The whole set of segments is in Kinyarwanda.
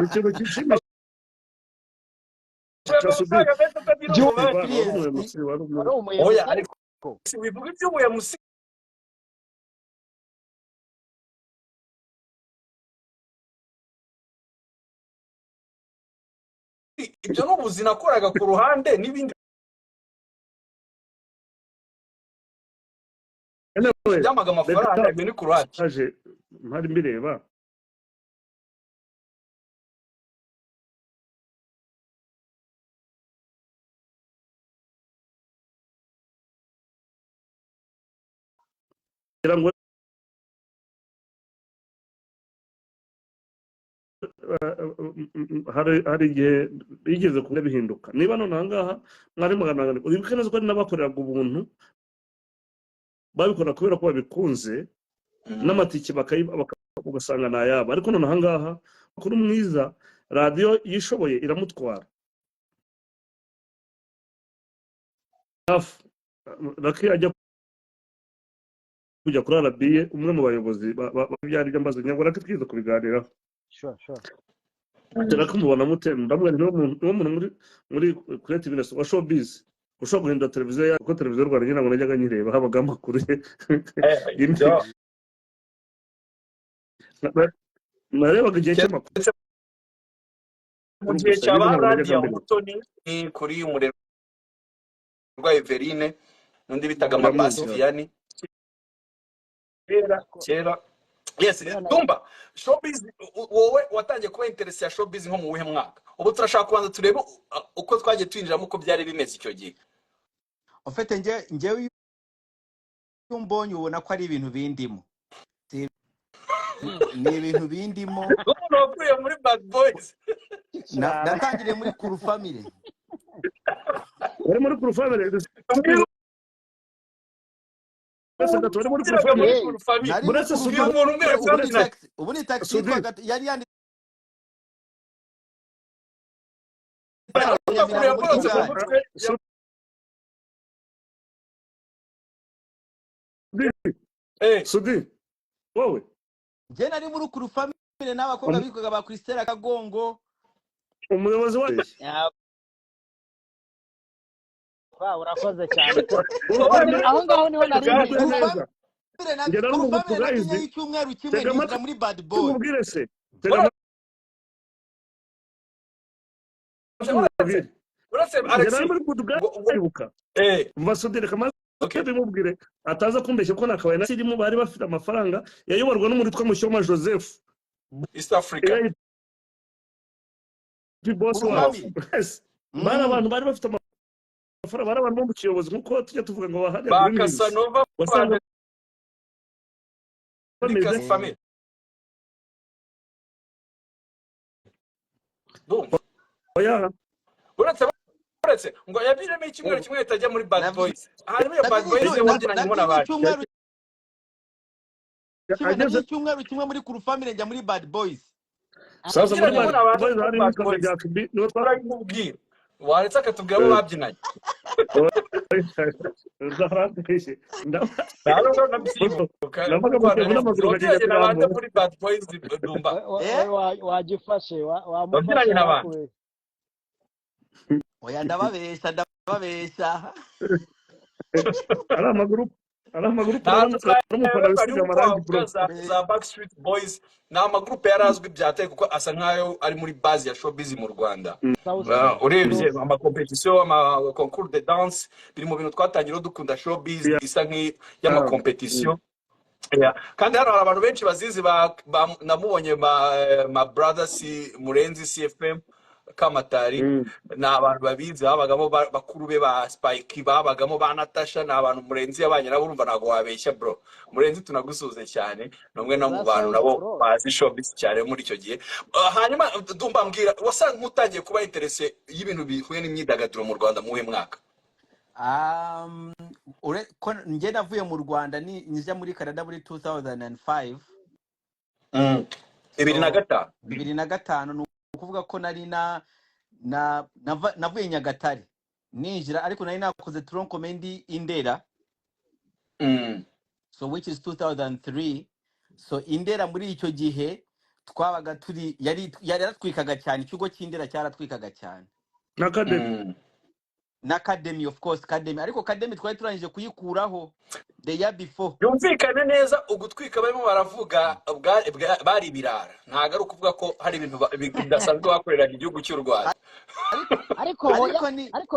Ikintu kishimisha Subi. Oya ariko wivuga iby'umuye musi ibyo n'ubuzi nakoraga ku ruhande n'ibindi byamaga amafaranga ibyo ni ku ruhande aje mpari mbireba ngo hari igihe bigeze kuba bihinduka niba none ahangaha mwari muganira uribuke neza ko ari n'abakoreraga ubuntu babikora kubera ko babikunze n'amatike ugasanga ni ayabo ariko none ahangaha kuri mwiza radiyo yishoboye iramutwara raki ajya kujya kuri arabiye umwe mu bayobozi byari byamaze nyangwa raki twiza kubiganiraho tera kumubona mutema ndabwo ni umuntu muri creativeness wa showbiz ushobora guhindura televiziyo ya kuko televiziyo Rwanda nyina ngo najyaga nyireba habaga amakuru narebaga igihe cy'amakuru mu gihe cy'abaradia umutoni kuri umurero rwa Everine n'undi bitaga Mabasi Vianney kera yes Dumba showbiz wowe watangiye kuba interest ya showbiz nko mu wihe mwaka ubu turashaka kubanza turebe uko twagiye twinjiramo uko byari bimeze icyo gihe ofete ngewe yumbonye ubona ko ari ibintu bindimo ni ibintu bindimo umuntu wakuye muri Bad Boys natangiriye muri Kuru Family wari muri Kuru Family ubu ni taxi yari yandi Sudi wowe je nari muri Kuru Family n'abakobwa bikoga ba Christella Kagongo umuyobozi wa urakoze cyane aho ngaho niho nari neza ngera no gutugayize icyumweru kimwe ninjira muri Bad Boy ubwire se urase Alex muri kutugayibuka mbasudire kamaze bimubwire ataza kumbeshya ko nakabaye nasirimo bari bafite amafaranga yayoborwa n'umuntu twa Mushyoma Joseph East Africa boss wabo bari abantu bari bafite amafaranga bari abantu mu kiyobozi nkuko tujya tuvuga ngo bahajya muri Casanova bameze family oya uretse ngo yabireme icyumweru kimwe itajya muri Bad Boys hanyuma ya Bad Boys wabyinanye mo nabandi icyumweru kimwe muri Kuru Family njya muri Bad Boys sasa muri Bad Boys hari n'ikaze rya Kibi no twarabimubwira waretse akatubwira abo babyinanye muri Bad Boys Dumba wagifashe wabyinanye n'abandi oya ndababesha ari amaguru za Backstreet Boys ni amagrupe yarazwi byateye kuko asa nkayo ari muri base ya showbiz mu Rwanda urebye amakompetisiyo amaconcours de danse biri mu bintu twatangira dukunda showbiz isa nk'iy'amakompetisiyo kandi hari abantu benshi bazizi namubonye ma brothers Murenzi CFM Kamatari na abantu babizi babagamo bakuru be ba Spike babagamo ba Natasha na abantu Murenzi yabanye nabo urumva nago wabeshya bro Murenzi tunagusuze cyane nomwe no mu bantu nabo bazi showbiz cyane muri icyo gihe hanyuma Dumba mbwira wasanga mutangiye kuba interesse y'ibintu bihuye n'imyidagaduro mu Rwanda muhe mwaka ko nge navuye mu Rwanda njya muri Canada muri 2005 2005 kuvuga ko nari navuye Nyagatare ninjira ariko nari nakoze Tron Comedy Indera so which is 2003 so Indera muri icyo gihe twabaga turi yari yaratwikaga cyane, ikigo cy'Indera cyaratwikaga cyane na Academy. na Academy, of course Academy, ariko Academy twari turangije kuyikuraho the year before. Yumvikane neza ugutwika barimo baravuga bari birara, ntago ari ukuvuga ko hari ibintu bidasanzwe bakoreraga igihugu cy'u Rwanda. ariko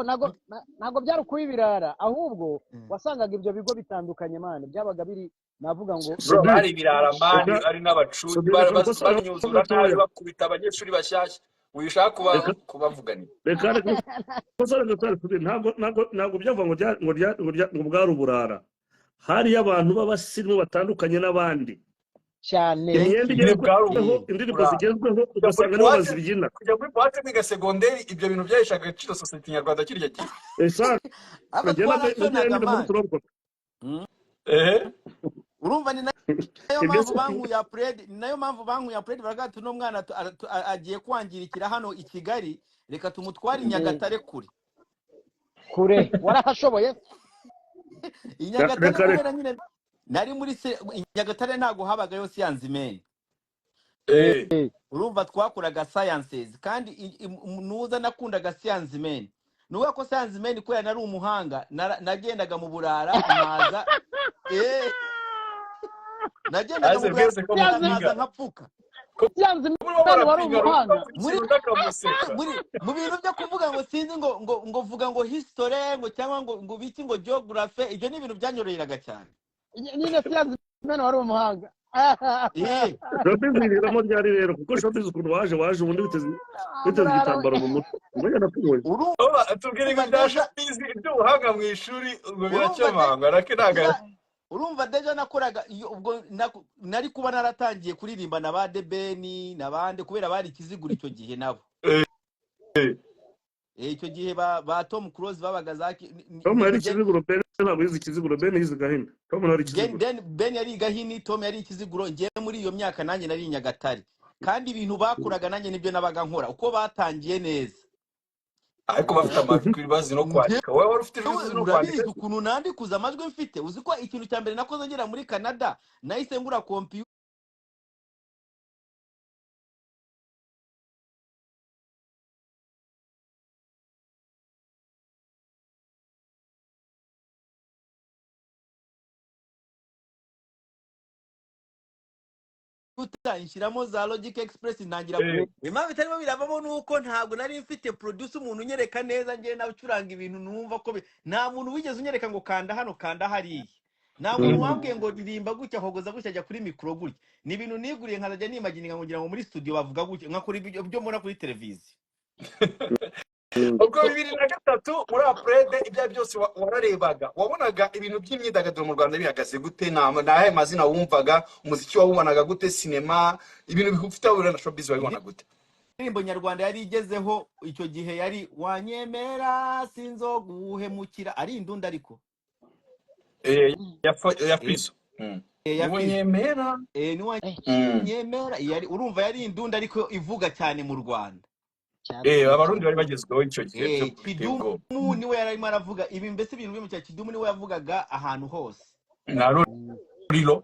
nago byari kubibirara, ahubwo wasangaga ibyo bigo bitandukanye mane, byabaga biri navuga ngo bari birara mani, ari n'abacuzi banyuzura nabi bakubita abanyeshuri bashyashya. Uyishaka kubavuganira reka ntabwo byavuga ngo bwari uburara. Hari abantu b'abasirimu batandukanye n'abandi cyane, imyenda igezweho, indirimbo zigezweho, ugasanga nibo bazibyina. Kujya muri boîte miga segonderi, ibyo bintu byaheshaga agaciro society nyarwanda kirya gihe. Urumva ni nayo mpamvu banku ya Fred baraga tuno mwana agiye kwangirikira hano i Kigali, reka tumutware i Nyagatare kure warahashoboye. I Nyagatare kubera nyine nari muri Nyagatare ntago habaga yo Siyanzimeni. Urumva twakoraga sciences kandi nuza nakundaga Siyanzimeni. Nuwa ko Siyanzimeni ko nari umuhanga, nagendaga mu burara nkaza nagendaga mu burara nkaza nkapfuka. Mu bintu byo kuvuga ngo sinzi ngo vuga ngo history ngo cyangwa ngo biki ngo geography, ibyo ni ibintu byanyoreraga cyane. Nyine Siyanzimeni wari umuhanga. Showbiz iramo ryari rero, kuko showbiz ukuntu waje ubundi biteze igitambaro mu mutwe. Mbega nakuboye. Tubwire ngo showbiz iby'ubuhanga mu ishuri ngo biracyamanga rakinaga. Urumva deja nakoraga ubwo nari kuba naratangiye kuririmba na ba Debeni nabande kubera bari Kiziguro icyo gihe nabo. Icyo gihe ba Tom Close babaga zaki Tom yari Kiziguro, Ben ntabwo yize Kiziguro, Ben yize Gahini. Tom yari Kiziguro. Ben yari Gahini, Tom yari Kiziguro. Ngiye muri iyo myaka nanjye nari Nyagatare, kandi ibintu bakuraga nanjye nibyo nabaga nkora uko batangiye neza. Ariko bafite amajwi bazi no kwandika. Wowe wari ufite ijwi no kwandika. Ukuntu nandikuza amajwi mfite, uzi ko ikintu cya mbere nakoze ngera muri Canada nahise ngura computer inshyiramo za Logic Express ntangira impamvu itarimo biravamo nuko ntabwo nari mfite producer umuntu unyereka neza, ngiye nacuranga ibintu numva ko nta muntu wigeze unyereka ngo kanda hano kanda hariya, nta muntu wambwiye ngo ririmba gutya hogoza gutya ajya kuri micro gutya. Ni ibintu niguriye nkazajya nimagininga ngira ngo muri studio bavuga gutya nkakora ibyo mbona kuri televiziyo. Ubwo 2003 muri Aprede ibya byose wararebaga, wabonaga ibintu by'imyidagaduro mu Rwanda bihagaze gute? Nahe mazina wumvaga, umuziki wawubonaga gute, cinema, ibintu bifite abura na showbiz wabibona gute? Indirimbo nyarwanda yari igezeho icyo gihe yari wanyemera sinzoguhemukira, ari indunda ariko ya Fiso. Wanyemera niwanyemera yari urumva yari indunda ariko ivuga cyane mu Rwanda. Abarundi bari bagezweho icyo gihe. Kidumu niwe yarimo aravuga ibi, mbese ibintu byo mu cya Kidumu niwe yavugaga ahantu hose. Naroriro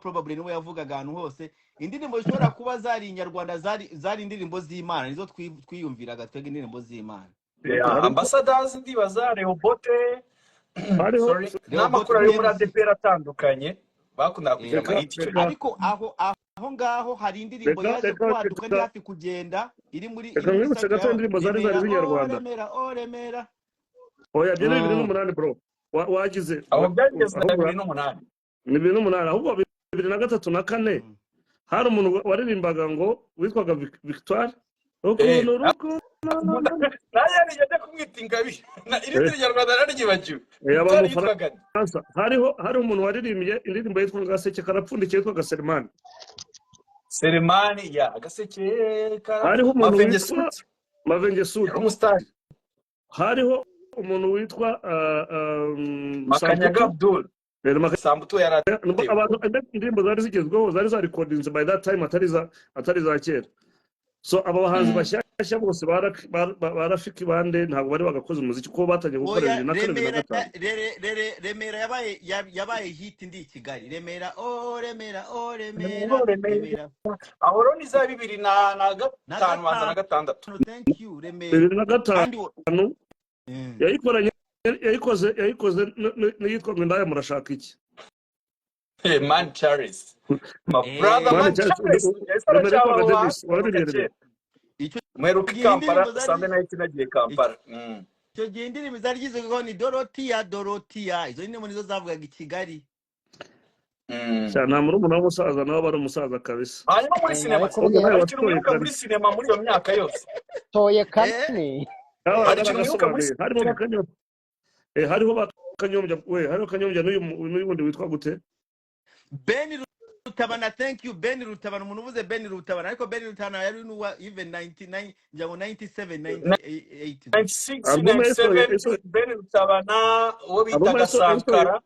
probably niwe yavugaga ahantu hose. Indirimbo zishobora kuba zari inyarwanda zari indirimbo z'Imana, nizo twiyumviraga twege indirimbo z'Imana. Ambassadors ndibaza Rehobote n'amakuru ari muri ADPR atandukanye bakunda kugira amahiti. Ariko aho ngaho hari indirimbo yaje kwaduka ndi hafi kugenda iri muri indirimbo zari z'inyarwanda. Remera Oya byari 2008 bro. Wagize aho byageze 2008. Ni 2008 ahubwo 2003 na 4 hari umuntu waririmbaga ngo witwaga Victoire rukundo naye yaje kumwita Ingabi na iri nyarwanda narigibagiwe. Hari umuntu waririmbye indirimbo yitwa Gaseke karapfundikiye yitwa Selemani ya Gaseke hariho umuntu witwa Mavengesuti umustari, hariho umuntu witwa Makanyaga Abdul Sambuto yarate. Abantu indirimbo zari zigezweho zari za recordings by that time atari za kera. So aba bahanzi bashya bashyashya bose barafika ibande ntabwo bari bagakoze umuziki kuko batangiye gukora oya 2005 Remera yabaye hit ndi i Kigali Remera Remera Remera aho rero ni za 2005 baza na gatandatu. thank you Remera 2005 yayikoze n'iyitwa ngo ndaya murashaka iki Man Charles my brother Man Charles mweruka Kampala Sunday night nagiye Kampala. icyo gihe indirimbo zarigizwe ngo ni Dorotia izo ni nizo zavugaga i Kigali cyane muri umuntu w'umusaza nawe bari umusaza kabisa hanyuma muri sinema ikintu muri sinema muri iyo myaka yose toye kane hariho bakanyombya n'uyu wundi witwa gute Ben Rutabana thank you Ben Rutabana umuntu uvuze Ben Rutabana ariko Ben Rutabana yari nuwa even 99 njyango 97 96 Ben Rutabana uwo bitaga Sankara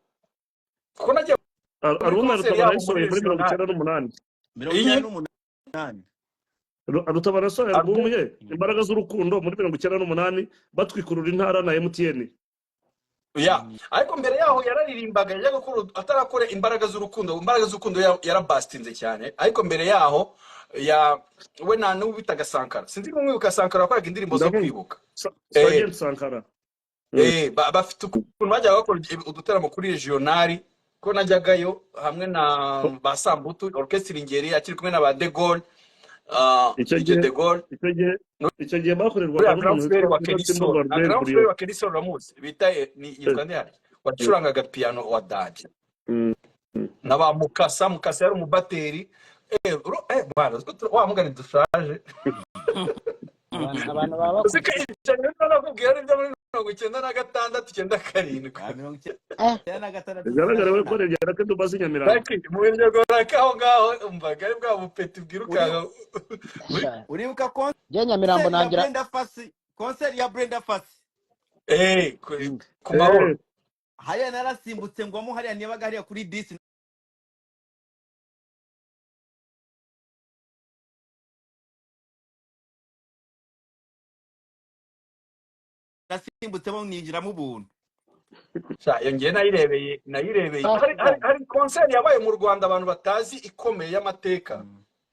kuko nagiye Aruna Rutabana yasohoye muri 98 Rutabana yasohoye album ye Imbaraga z'urukundo muri 98 batwikurura intara na MTN. Ariko mbere yaho yararirimbaga yajyaga gukora atarakora Imbaraga z'urukundo yarabastinze cyane ariko mbere yaho we nta n'ubitaga Sankara sinzi ko mwibuka Sankara yakoraga indirimbo zo kwibuka Sergeant Sankara bafite ukuntu bajyaga bakora udutaramo kuri regionali ko najyagayo hamwe na ba Sambutu orchestre Ingeri akiri kumwe na ba De Gaulle icyo gihe bakorerwa wa Kelisol Ramus bita ni yitwa ndihari wacurangaga piano wa Dage na ba Mukasa yari umubateri bwana wa mugani dushaje abantu baba cyane nakubwira ari byo muri 1996 bigaragara we ko rero ko dubaze Nyamirambo mu biryo gorakaho ngaho umvaga ari bwa bupeti bwirukaga uribuka je Nyamirambo nangira concert ya Brenda Fassi ku mahoro hariya narasimbutse ngwamo hariya nibaga hariya kuri disi nasimbutse bo ninjiramo ubuntu yongeye nayirebeye hari concert yabaye mu Rwanda abantu batazi ikomeye y'amateka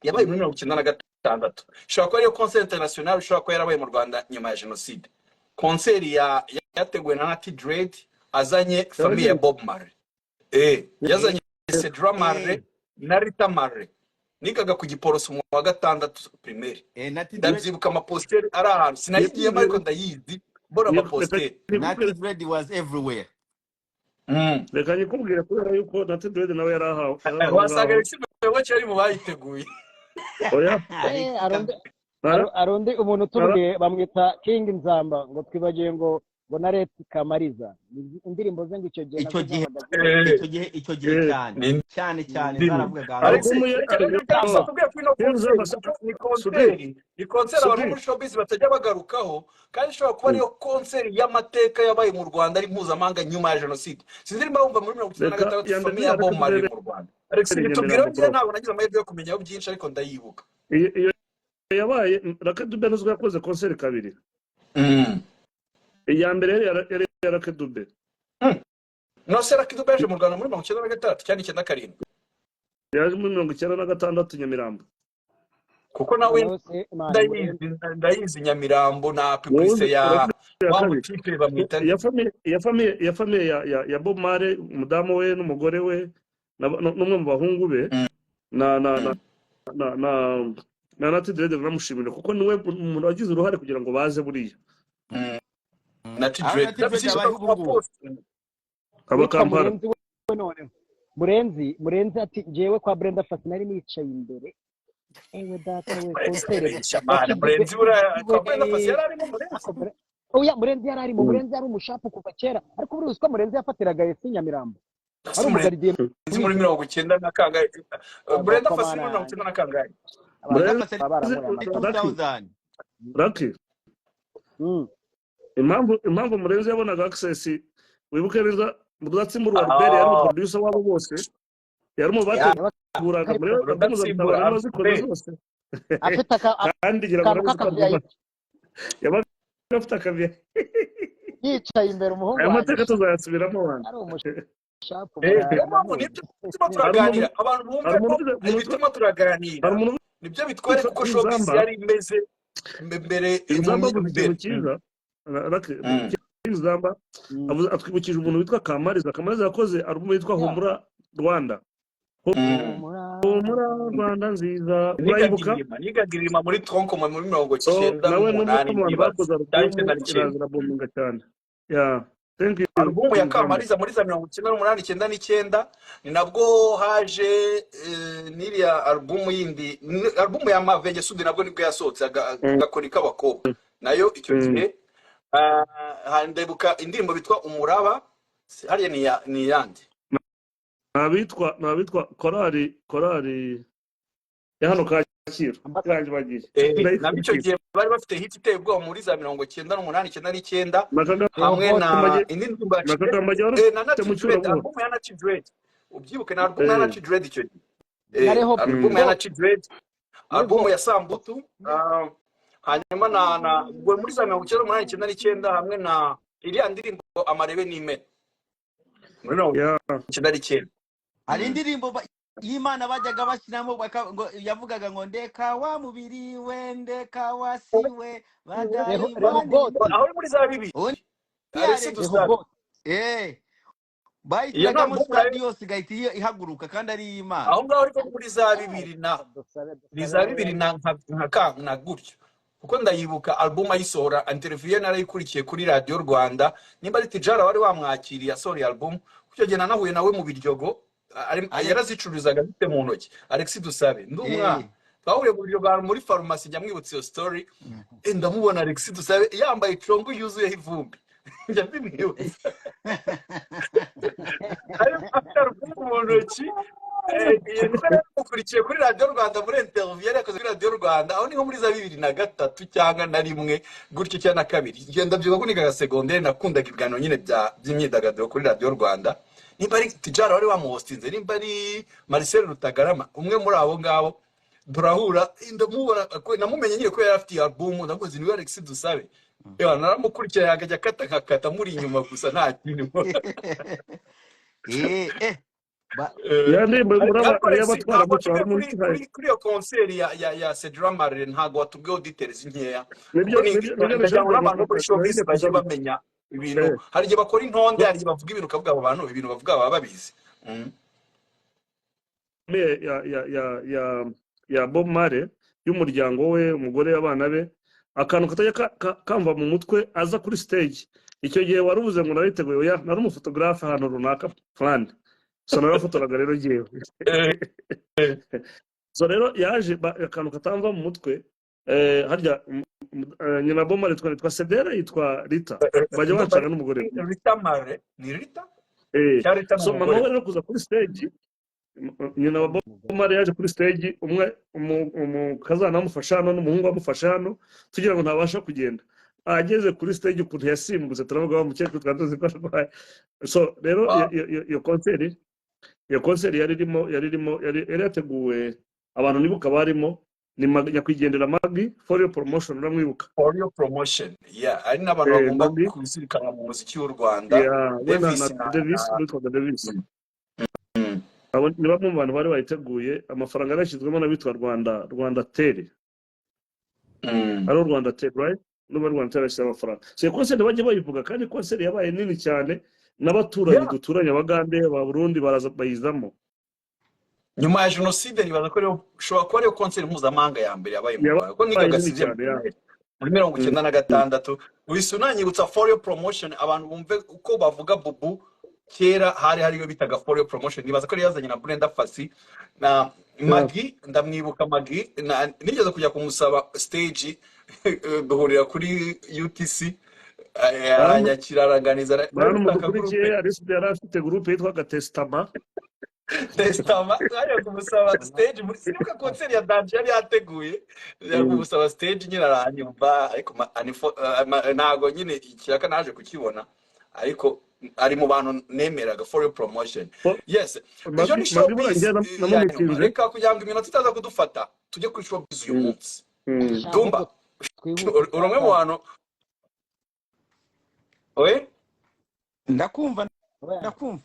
yabaye muri 1996 ishobora kuba ariyo concert international ishobora kuba yarabaye mu Rwanda nyuma ya jenoside concert yateguwe na Nati Dread azanye famille ya Bob Marley yazanye Cedra Marley na Rita Marley nigaga ku Giporoso mu wa gatandatu primaire ndabyibuka amaposter ari ahantu sinayigiye ariko ndayizi bora amaposter Nati Dread was everywhere reka nikubwire kubera yuko Nati Dread nawe yarahawe wasaga ikibazo cyari mu bayiteguye aronde umuntu tubwiye bamwita King Nzamba ngo twibagiye ngo nareti Kamariza indirimbo ze ngo icyo gihe cyane zaravugaga ariko ni concert abantu muri showbiz batajya bagarukaho kandi ishobora kuba ariyo concert y'amateka yabaye mu Rwanda ari mpuzamahanga nyuma ya jenoside sinzi niba wumva muri 1996 famille ya Bob Marley mu Rwanda Alex nitubwira byo ntabwo nagize amahirwe yo kumenyaho byinshi ariko ndayibuka yabaye Rakadube n'uzwa yakoze concert kabiri iya mbere yari Rakadube no se Rakadube yaje mu Rwanda muri 1996 cyane 97 yaje muri 1996 Nyamirambo kuko nawe ndayizi Nyamirambo na publicité ya wamutipe bamwita ya famille ya Bob Marley umudamu we n'umugore we n'umwe mu bahungu be na Nati Dread namushimira kuko niwe umuntu wagize uruhare kugira ngo baze buriya Nati Dread Kampala Murenzi ati jewe kwa Brenda Fassi nari nicaye imbere ewe data we concert Murenzi kwa Brenda Fassi yarari mu Murenzi yarari mu Murenzi yari umushapu kuva kera ariko buri uko Murenzi yafatiraga Yesu Nyamirambo ari umugaridiye muri 90 na kangahe Brenda Fassi muri 90 na kangahe Raki impamvu Murenzi yabonaga access wibuke neza Mudatsimbura Albert yari producer wabo bose yari mu bateguraga muri bazikora zose afite kandi gira ngo yabaga afite akabiye yicaye imbere umuhungu aya wanjye mateka tuzayasubiramo wanjye ari umushapu niyo mpamvu nibyo bituma turaganira abantu hari bumve ko umuntu ibituma turaganira hari umuntu nibyo bitwereka uko witwa showbiz Inzamba yari imeze mbere Inzamba avuze ikintu mbere cyiza Inzamba atwibukije umuntu witwa Kamariza yakoze album yitwa Humura Rwanda Humura Rwanda nziza urayibuka nigagirima muri tronko muri 98 nawe n'umunani n'umutima bakoze album cyane ya thank you album ya Kamariza muri za 98 ni nabwo haje n'iriya album yindi album ya Mavenge Sudi nabwo nibwo yasohotse agakoni k'abakobwa nayo icyo gihe handebuka indirimbo bitwa Umuraba hariya ni yandi nabitwa korali ya hano Kacyiru yanjye bagiye nabicyo gihe bari bafite hit iteye ubwoba muri za 98 hamwe na indi ndirimbo album ya Nachi Dread ubyibuke na album ya Nachi Dread icyo gihe album ya Nachi Dread album ya Sambutu hanyuma na muri za 98 hamwe na iriya ndirimbo Amarebe n'Ime muri 99 hari indirimbo y'Imana bajyaga bashyiramo yavugaga ngo ndeka wa mubiri we ndeka wasiwe aho muri za bibi bayitagamo stade yose igahita ihaguruka kandi ari Imana aho ngaho ariko muri za bibiri na gutyo kuko ndayibuka album ayisohora interview narayikurikiye kuri Radio Rwanda nimba ari Tijara wari wamwakiriye asohora album kucyo gihe nahuye nawe mu Biryogo yarazicuruzaga bite mu ntoki Alexis Dusabe ndumwana twahuriye mu Biryogo muri pharmacy njya mwibutse iyo story ndamubona Alexis Dusabe yambaye trongo yuzuyeho ivumbi njya bimwibutsa ari album mu ntoki ukurikiye kuri Radio Rwanda muri interview yari yakoze kuri Radio Rwanda aho niho muri za 2003 cyangwa na rimwe gutyo cyane na kabiri ngenda byuka ko niga secondaire nakundaga ibiganiro nyine by'imyidagaduro kuri Radio Rwanda nimba ari Tijara wari wamuhostinze nimba ari Marcel Rutagarama umwe muri abo ngabo durahura ndamubona namumenye nyine ko yari afite album ndakoze ni Alexis Dusabe naramukurikiye yagajya kata muri inyuma gusa nta kintu kuri iyo konseri ya Cedra Marley ntago watubwiye details nkeya abantu muri showbiz baje bamenya ibintu hari igihe bakora intonde hari igihe bavuga ibintu kavuga abo bantu ibintu bavuga baba babizi ya Bob Marley y'umuryango we umugore abana be akantu katajya kamva mu mutwe aza kuri stage icyo gihe warubuze ngo nariteguye oya nari umufotographe ahantu runaka plan so narafotoraga rero giye so rero yaje akantu katamva mu mutwe harya nyina Bob Marley twitwa Sedera yitwa Rita bajya bacana n'umugore Rita Marley ni Rita so mama we rero kuza kuri stage nyina wa Bob Marley yaje kuri stage umwe umukazana amufasha hano n'umuhungu amufasha hano tugira ngo ntabasha kugenda ageze kuri stage ukuntu yasimbutse turavuga wa mukecuru twadoze ko arwaye so rero iyo konseri yari yateguwe abantu nibuka barimo ni nyakwigendera Magi for your promotion uramwibuka for your promotion ari n'abantu bagomba kuzirikana mu muziki w'u Rwanda Davis niba mu bantu bari bayiteguye amafaranga yarashyizwemo n'abitwa Rwanda Tere ari Rwanda Tere right n'ubu Rwanda Tere yashyize amafaranga so konseri bajye bayivuga kandi konseri yabaye nini cyane n'abaturanyi duturanye abagande ba Burundi baraza bayizamo nyuma ya jenoside nibaza ko rero ushobora kuba ariyo konseri mpuzamahanga ya mbere yabaye mu Rwanda ko niga gasize muri 96 wise unanyibutsa for your promotion abantu bumve uko bavuga bubu kera hariyo bitaga for your promotion nibaza ko yazanye na Brenda Fassi na Magi ndamwibuka Magi nigeze kujya kumusaba stage duhurira kuri UTC aranyakira aranganiza n'umukurikiye Aristide yari afite groupe yitwa Testament ariyo kumusaba stage muri sinuka konseri ya Danje yari yateguye yari kumusaba stage nyine aranyumva ariko ntago nyine ikiraka naje kukibona ariko ari mu bantu nemeraga for your promotion yes ejo ni showbiz reka kugira ngo iminota itaza kudufata tujye kuri showbiz uyu munsi Dumba twihute urumwe mu bantu we ndakumva oya ndakumva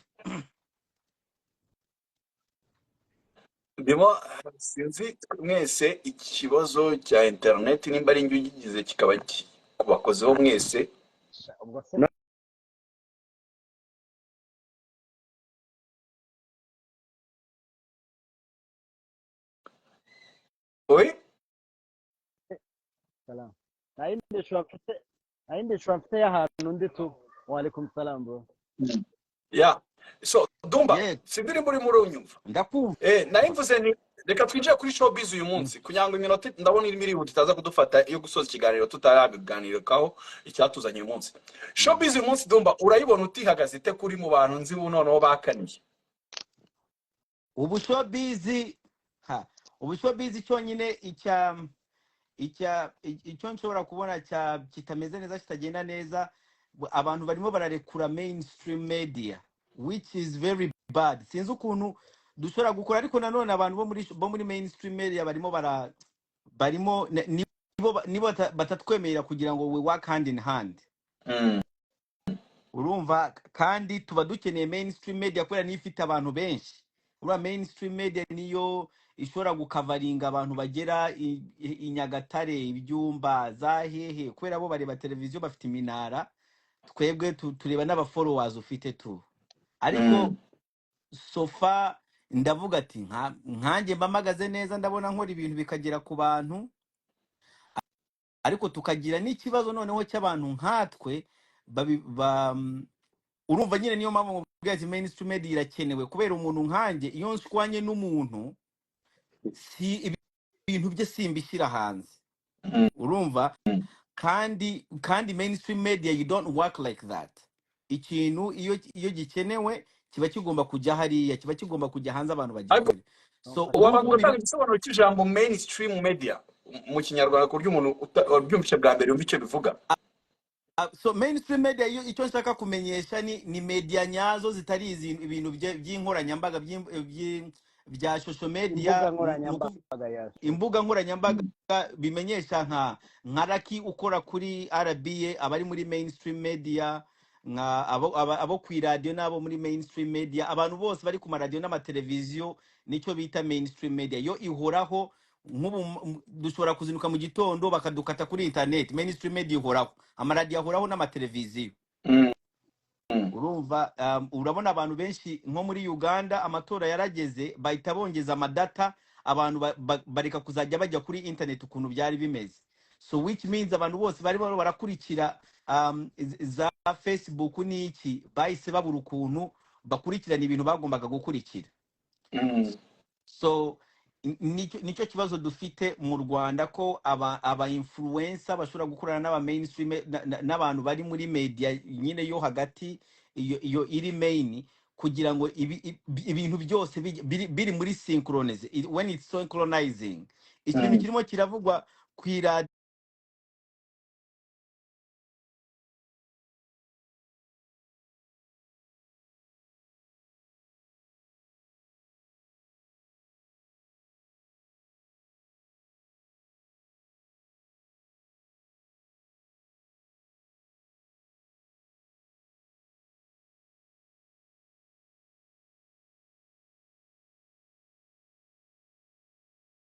ndimo sinzi mwese ikibazo cya internet nimba ari njye ugize kikaba kubakozeho mwese ubwo se we salam nayindi shwa mfite y'ahantu ndi tu wa alaikum salam bro ya so Dumba Yeah. sindiri muri unyumva ndakumva nari mvuze ni reka twinjire kuri showbiz uyu munsi kugira ngo iminota ndabona irimo irihuta itaza kudufata iyo gusoza ikiganiro tutarabiganirikaho icyatuzanye uyu munsi showbiz uyu munsi Dumba urayibona utihagaze ite kuri mu bantu nzi noneho bakaniye ubu showbiz cyonyine icyo nshobora kubona kitameze neza kitagenda neza abantu barimo bararekura mainstream media which is very bad sinzi ukuntu dushobora gukora ariko nanone abantu bo muri mainstream media barimo nibo batatwemerera kugira ngo we work hand in hand urumva kandi tuba dukeneye mainstream media kubera niyo ifite abantu benshi uriya mainstream media niyo ishobora gukavaringa abantu bagera i Nyagatare ibyumba za hehe kubera bo bareba televiziyo bafite iminara twebwe tureba n'abafollowers ufite tu ariko sofa ndavuga ati nkanjye mbamagaze neza ndabona nkora ibintu bikagera ku bantu ariko tukagira n'ikibazo noneho cy'abantu nkatwe urumva nyine niyo mpamvu mu bwazi mainstream media irakenewe kubera umuntu nkanjye iyo nshwanye n'umuntu si ibintu bye simbishyira hanze urumva kandi mainstream media you don't work like that ikintu iyo gikenewe kiba kigomba kujya hariya kiba kigomba kujya hanze abantu bagikore so wabagutanga igisobanuro cy'ijambo mainstream media mu kinyarwanda ku buryo umuntu ubyumvise bwa mbere yumva icyo bivuga so mainstream media icyo nshaka kumenyesha ni media nyazo zitari ibintu by'inkoranyambaga bya social media imbuga nkoranyambaga bimenyesha nka Raki ukora kuri RBA abari muri mainstream media abo ku radio nabo muri mainstream media abantu bose bari ku radio n'amateleviziyo nicyo bita mainstream media yo ihoraho nk'ubu dushobora kuzinuka mu gitondo bakadukata kuri internet mainstream media ihoraho amaradiyo ahoraho n'amateleviziyo urumva urabona abantu benshi nko muri Uganda amatora yarageze bahita bongeza amadata abantu bareka kuzajya bajya kuri internet ukuntu byari bimeze so which means abantu bose bari barakurikira za Facebook n'iki bahise babura ukuntu bakurikirana ibintu bagombaga gukurikira so nicyo kibazo dufite mu Rwanda ko aba influencer bashobora gukorana n'aba mainstream n'abantu bari muri media nyine yo hagati iyo iri main kugira ngo ibintu byose biri muri synchronize when it's synchronizing ikintu kirimo kiravugwa kwiradi